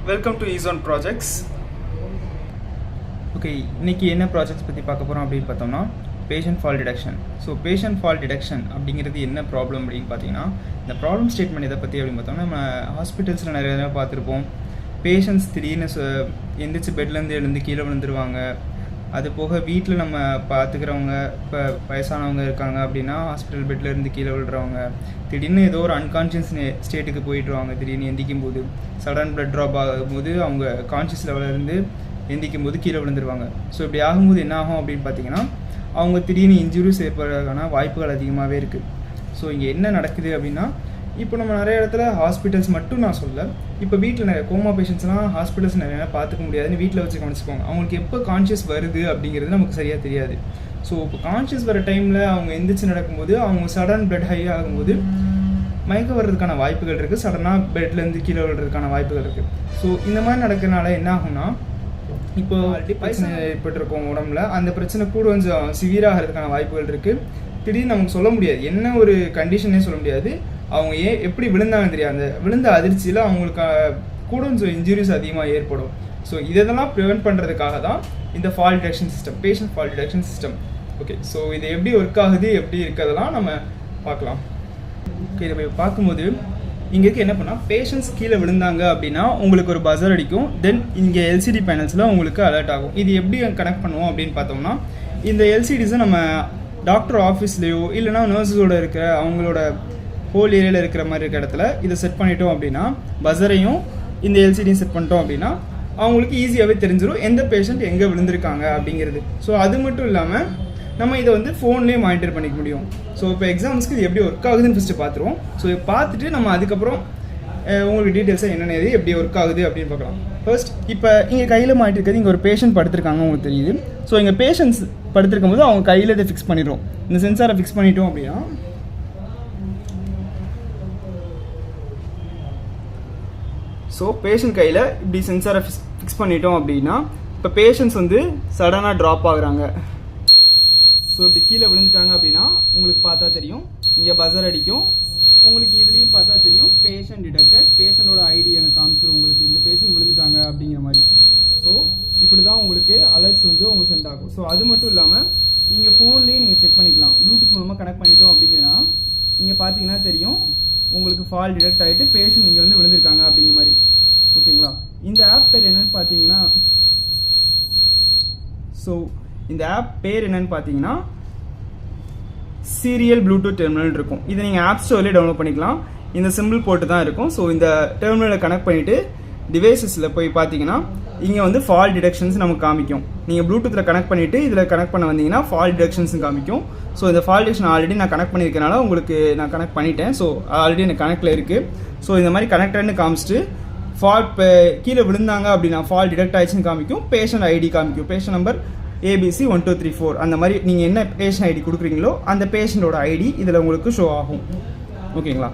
Welcome to Eesan projects. Okay, இன்றைக்கி என்ன projects பற்றி பார்க்க போகிறோம் அப்படின்னு பார்த்தோம்னா patient fall detection. So patient fall detection அப்படிங்கிறது என்ன ப்ராப்ளம் அப்படின்னு பார்த்தீங்கன்னா, இந்த ப்ராப்ளம் ஸ்டேட்மெண்ட் இதை பற்றி அப்படின்னு பார்த்தோம்னா, நம்ம ஹாஸ்பிட்டல்ஸில் நிறைய பார்த்துருப்போம். பேஷண்ட்ஸ் திடீர்னு எந்திரிச்சு பெட்லேருந்து எழுந்து கீழே விழுந்துருவாங்க. அது போக வீட்டில் நம்ம பார்த்துக்கிறவங்க, இப்போ வயசானவங்க இருக்காங்க அப்படின்னா ஹாஸ்பிட்டல் பெட்டில் இருந்து கீழே விழுறவங்க, திடீர்னு ஏதோ ஒரு அன்கான்ஷியஸ் ஸ்டேட்டுக்கு போயிட்டுருவாங்க. திடீர்னு எந்திக்கும் போது சடன் பிளட் ட்ராப் ஆகும்போது அவங்க கான்ஷியஸ் லெவலில் இருந்து எந்திக்கும் போது கீழே விழுந்துருவாங்க. ஸோ இப்படி ஆகும்போது என்ன ஆகும் அப்படின்னு பார்த்தீங்கன்னா, அவங்க திடீர்னு இன்ஜுரிஸ் ஏற்படுறதுக்கான வாய்ப்புகள் அதிகமாகவே இருக்குது. ஸோ இங்கே என்ன நடக்குது அப்படின்னா, இப்போ நம்ம நிறைய இடத்துல ஹாஸ்பிட்டல்ஸ் மட்டும் நான் சொல்ல, இப்போ வீட்டில் நிறைய கோமா பேஷண்ட்ஸ்லாம் ஹாஸ்பிட்டல்ஸ் நிறைய பார்த்துக்க முடியாதுன்னு வீட்டில் வச்சு கவனிச்சுக்கோங்க. அவங்களுக்கு எப்போ கான்ஷியஸ் வருது அப்படிங்கிறது நமக்கு சரியாக தெரியாது. ஸோ இப்போ கான்ஷியஸ் வர டைமில் அவங்க எந்திரிச்சு நடக்கும்போது அவங்க சடன் பிளட் ஹை ஆகும்போது மயக்கம் வர்றதுக்கான வாய்ப்புகள் இருக்குது. சடனாக பெட்லேருந்து கீழே விழுறதுக்கான வாய்ப்புகள் இருக்குது. ஸோ இந்த மாதிரி நடக்கிறதுனால என்ன ஆகும்னா, இப்போ பிரச்சனை ஏற்பட்டிருக்கோம் உடம்புல, அந்த பிரச்சனை கூட கொஞ்சம் சிவியராகிறதுக்கான வாய்ப்புகள் இருக்குது. திடீர்னு நமக்கு சொல்ல முடியாது, என்ன ஒரு கண்டிஷனே சொல்ல முடியாது. அவங்க எப்படி விழுந்தாங்கன்னு தெரியாது. அந்த விழுந்த அதிர்ச்சியில் அவங்களுக்கு கூட கொஞ்சம் இன்ஜுரிஸ் அதிகமாக ஏற்படும். ஸோ இதெல்லாம் ப்ரிவென்ட் பண்ணுறதுக்காக தான் இந்த fall detection system, patient fall detection system. Okay, so இது எப்படி ஒர்க் ஆகுது, எப்படி இருக்கிறதெல்லாம் நம்ம பார்க்கலாம். ஓகே, இதை பார்க்கும்போது இங்கே என்ன பண்ணால், பேஷண்ட்ஸ் கீழே விழுந்தாங்க அப்படின்னா உங்களுக்கு ஒரு பஸர் அடிக்கும். தென் இங்கே எல்சிடி பேனல்ஸில் உங்களுக்கு அலர்ட் ஆகும். இது எப்படி கனெக்ட் பண்ணுவோம் அப்படின்னு பார்த்தோம்னா, இந்த எல்சிடிஸை நம்ம டாக்டர் ஆஃபீஸ்லேயோ இல்லைனா நர்ஸஸோட இருக்கிற அவங்களோட ஹோல் ஏரியாவில் இருக்கிற மாதிரி இருக்கிற இடத்துல இதை செட் பண்ணிட்டோம் அப்படின்னா, பஸரையும் இந்த எல்சிடியும் செட் பண்ணிட்டோம் அப்படின்னா அவங்களுக்கு ஈஸியாகவே தெரிஞ்சிடும் எந்த பேஷண்ட் எங்கே விழுந்திருக்காங்க அப்படிங்கிறது. ஸோ அது மட்டும் இல்லாமல் நம்ம இதை வந்து ஃபோன்லேயே மானிட்டர் பண்ணிக்க முடியும். ஸோ இப்போ எக்ஸாம்ஸ்க்கு இது எப்படி ஒர்க் ஆகுதுன்னு ஃபஸ்ட்டு பார்த்துருவோம். ஸோ பார்த்துட்டு நம்ம அதுக்கப்புறம் உங்களுக்கு டீட்டெயில்ஸாக என்னென்ன எப்படி ஒர்க் ஆகுது அப்படின்னு பார்க்கலாம். ஃபர்ஸ்ட், இப்போ இங்கே கையில் மாட்டிருக்கிறது, இங்கே ஒரு பேஷண்ட் படுத்திருக்காங்க உங்களுக்கு தெரியுது. ஸோ இங்கே பேஷண்ட்ஸ் படுத்திருக்கும் போது அவங்க கையில் இதை ஃபிக்ஸ் பண்ணிடுவோம். இந்த சென்சாரை ஃபிக்ஸ் பண்ணிட்டோம் அப்படின்னா, ஸோ பேஷண்ட் கையில் இப்படி சென்சாரை ஃபிக்ஸ் பண்ணிட்டோம் அப்படின்னா, இப்போ பேஷண்ட்ஸ் வந்து சடனாக ட்ராப் ஆகுறாங்க. ஸோ இப்படி கீழே விழுந்துட்டாங்க அப்படின்னா உங்களுக்கு பார்த்தா தெரியும், இங்கே பஸர் அடிக்கும். உங்களுக்கு இதுலேயும் பார்த்தா தெரியும் பேஷண்ட் டிடெக்டட், பேஷண்ட்டோட ஐடி அங்கே காமிச்சிடும் உங்களுக்கு, இந்த பேஷண்ட் விழுந்துட்டாங்க அப்படிங்கிற மாதிரி. ஸோ இப்படி தான் உங்களுக்கு அலர்ட்ஸ் வந்து உங்களுக்கு சென்ட் ஆகும். ஸோ அது மட்டும் இல்லாமல் இங்கே ஃபோன்லேயே நீங்கள் செக் பண்ணிக்கலாம். ப்ளூடூத் மூலமாக கனெக்ட் பண்ணிட்டோம் அப்படிங்கிறனா இங்கே பார்த்தீங்கன்னா தெரியும் உங்களுக்கு ஃபால் டிடெக்ட் ஆகிட்டு பேஷண்ட் இங்கே வந்து விழுந்திருக்காங்க அப்படிங்கிற மாதிரி. ஓகேங்களா, இந்த ஆப் பேர் என்னென்னு பார்த்தீங்கன்னா, ஸோ இந்த ஆப் பேர் என்னென்னு பார்த்தீங்கன்னா சீரியல் ப்ளூடூத் டெர்மினல் இருக்கும். இதை நீங்கள் ஆப் ஸ்டோர்லேயே டவுன்லோட் பண்ணிக்கலாம். இந்த சிம்பிள் போட்டு தான் இருக்கும். ஸோ இந்த டெர்மினலை கனெக்ட் பண்ணிவிட்டு டிவைசஸில் போய் பார்த்தீங்கன்னா இங்கே வந்து ஃபால் டிடெக்ஷன்ஸ் நமக்கு காமிக்கும். நீங்கள் ப்ளூடூத்தில் கனெக்ட் பண்ணிவிட்டு இதில் கனெக்ட் பண்ண வந்தீங்கன்னா ஃபால் டிடெக்ஷன்ஸ் காமிக்கும். ஸோ இந்த ஃபால் டிடெக்ஷன் ஆல்ரெடி நான் கனெக்ட் பண்ணியிருக்கனால உங்களுக்கு நான் கனெக்ட் பண்ணிட்டேன். ஸோ ஆல்ரெடி எனக்கு கனெக்டில் இருக்குது. ஸோ இந்த மாதிரி கனெக்டட்னு காமிச்சிட்டு ஃபால் கீழே விழுந்தாங்க அப்படின்னா ஃபால் டிடெக்ட் ஆயிடுச்சுன்னு காமிக்கும். பேஷண்ட் ஐடி காமிக்கும், பேஷண்ட் நம்பர் ABC 1234. அந்த மாதிரி நீங்கள் என்ன பேஷண்ட் ஐடி கொடுக்குறீங்களோ அந்த பேஷண்ட்டோட ஐடி இதில் உங்களுக்கு ஷோ ஆகும். ஓகேங்களா,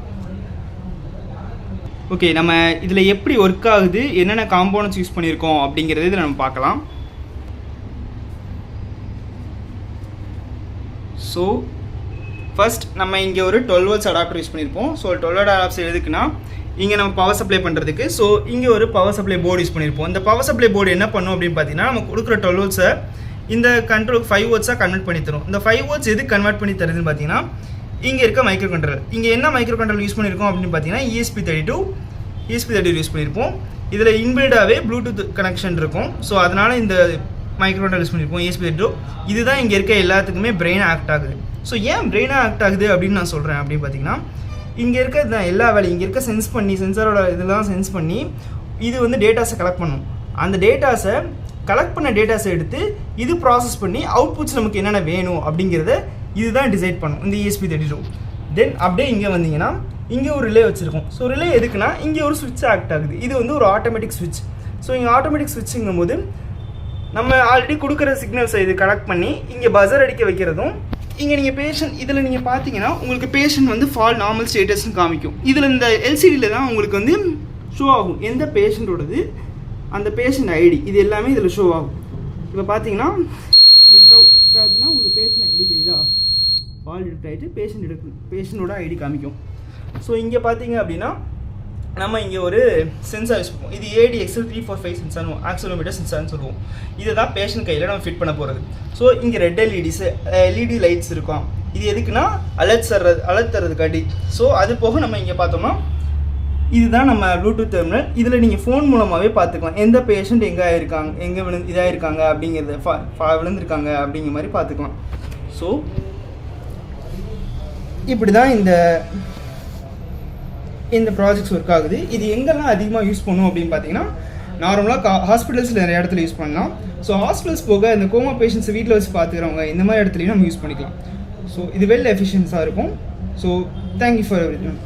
ஓகே, நம்ம இதில் எப்படி ஒர்க் ஆகுது, என்னென்ன காம்போனன்ட்ஸ் யூஸ் பண்ணியிருக்கோம் அப்படிங்கிறது இதில் நம்ம பார்க்கலாம். ஸோ ஃபர்ஸ்ட் நம்ம இங்கே ஒரு 12 volts அடாப்டர் யூஸ் பண்ணியிருப்போம். ஸோ 12 volt அடாப்டர் எதுக்குன்னா, இங்கே நம்ம பவர் சப்ளை பண்ணுறதுக்கு. ஸோ இங்கே ஒரு பவர் சப்ளை போர்டு யூஸ் பண்ணியிருப்போம். இந்த பவர் சப்ளை போர்டு என்ன பண்ணும் அப்படின்னு பார்த்தீங்கன்னா, நம்ம கொடுக்குற 12 volts இந்த கண்ட்ரோல் 5 volts கன்வெர்ட் பண்ணி தரும். இந்த 5 volts எது கன்வெர்ட் பண்ணி தருதுன்னு பார்த்தீங்கன்னா, இங்கே இருக்க மைக்ரோ கண்ட்ரோலர். இங்கே என்ன மைக்ரோ கண்ட்ரோல் யூஸ் பண்ணியிருக்கோம் அப்படின்னு பார்த்தீங்கன்னா, ESP32 யூஸ் பண்ணியிருப்போம். இதில் இன்பில்டாகவே ப்ளூடூத் கனெக்ஷன் இருக்கும். ஸோ அதனால் இந்த மைக்ரோ கண்ட்ரோல் யூஸ் பண்ணியிருப்போம், ESP32. இதுதான் இங்கே இருக்க எல்லாத்துக்குமே பிரெயினாக ஆக்ட் ஆகுது. ஸோ ஏன் பிரெயினாக ஆக்ட் ஆகுது அப்படின்னு நான் சொல்கிறேன் அப்படின்னு பார்த்தீங்கன்னா, இங்கே இருக்க எல்லா வேலையும் இங்கே இருக்க சென்ஸ் பண்ணி, சென்சாரோட இதெல்லாம் சென்ஸ் பண்ணி இது வந்து டேட்டாஸை கலெக்ட் பண்ணும். அந்த டேட்டாஸை கலெக்ட் பண்ண டேட்டாஸை எடுத்து இது ப்ராசஸ் பண்ணி அவுட்புட்ஸ் நமக்கு என்னென்ன வேணும் அப்படிங்கிறத இதுதான் டிசைட் பண்ணும் இந்த ESP32. தென் அப்படியே இங்கே வந்தீங்கன்னா இங்கே ஒரு ரிலே வச்சுருக்கோம். ஸோ ரிலே எதுக்குன்னா, இங்கே ஒரு சுவிட்ச் ஆக்ட் ஆகுது. இது வந்து ஒரு ஆட்டோமேட்டிக் சுவிட்ச். ஸோ இங்கே ஆட்டோமேட்டிக் சுவிட்சுங்கும் போது நம்ம ஆல்ரெடி கொடுக்குற சிக்னல்ஸை இது கலெக்ட் பண்ணி இங்கே பஸர் அடிக்க வைக்கிறதும், இங்கே நீங்கள் பேஷண்ட் இதில் நீங்கள் பார்த்தீங்கன்னா உங்களுக்கு பேஷண்ட் வந்து ஃபால் நார்மல் ஸ்டேட்டஸ்ன்னு காமிக்கும். இதில் இந்த எல்சிடியில் தான் உங்களுக்கு வந்து ஷோ ஆகும் எந்த பேஷண்ட்டோடது, அந்த பேஷண்ட் ஐடி, இது எல்லாமே இதில் ஷோ ஆகும். இப்போ பார்த்தீங்கன்னா காத்துனா உங்களுக்கு பேஷண்ட் ஐடி தெரியுதா, ஃபால் டிடெக்ட் ஆகிட்டு பேஷண்டோட ஐடி காமிக்கும். ஸோ இங்கே பார்த்தீங்க அப்படின்னா நம்ம இங்கே ஒரு சென்சார் யூஸ் பண்ணுவோம். இது ADXL 345 சென்சார், ஆக்சிலோமீட்டர் சென்சார்னு சொல்லுவோம். இதுதான் பேஷண்ட் கையில் நம்ம ஃபிட் பண்ண போகிறது. ஸோ இங்கே ரெட் எல்இடி லைட்ஸ் இருக்கும். இது எதுக்குன்னா அலர்ட் தர்றதுக்காண்டி. ஸோ அது போக நம்ம இங்கே பார்த்தோம்னா இதுதான் நம்ம ப்ளூடூத் டெர்மினல். இதில் நீங்கள் ஃபோன் மூலமாகவே பார்த்துக்கலாம் எந்த பேஷண்ட் எங்கே ஆயிருக்காங்க, எங்கே இதாகிருக்காங்க அப்படிங்கிறத விழுந்திருக்காங்க அப்படிங்கிற மாதிரி பார்த்துக்கலாம். ஸோ இப்படி தான் இந்த ப்ராஜெக்ட்ஸ் ஒர்க் ஆகுது. இது எங்கெல்லாம் அதிகமாக யூஸ் பண்ணும் அப்படின்னு பார்த்தீங்கன்னா, நார்மலாக ஹாஸ்பிட்டல்ஸில் நிறைய இடத்துல யூஸ் பண்ணலாம். ஸோ ஹாஸ்பிட்டல்ஸ் போக இந்த கோமா பேஷண்ட்ஸை வீட்டில் வச்சு பார்த்துக்கிறவங்க இந்த மாதிரி இடத்துலையும் நம்ம யூஸ் பண்ணிக்கலாம். ஸோ இது வெல் எஃபிஷியன்ஸாக இருக்கும். So thank you for everything.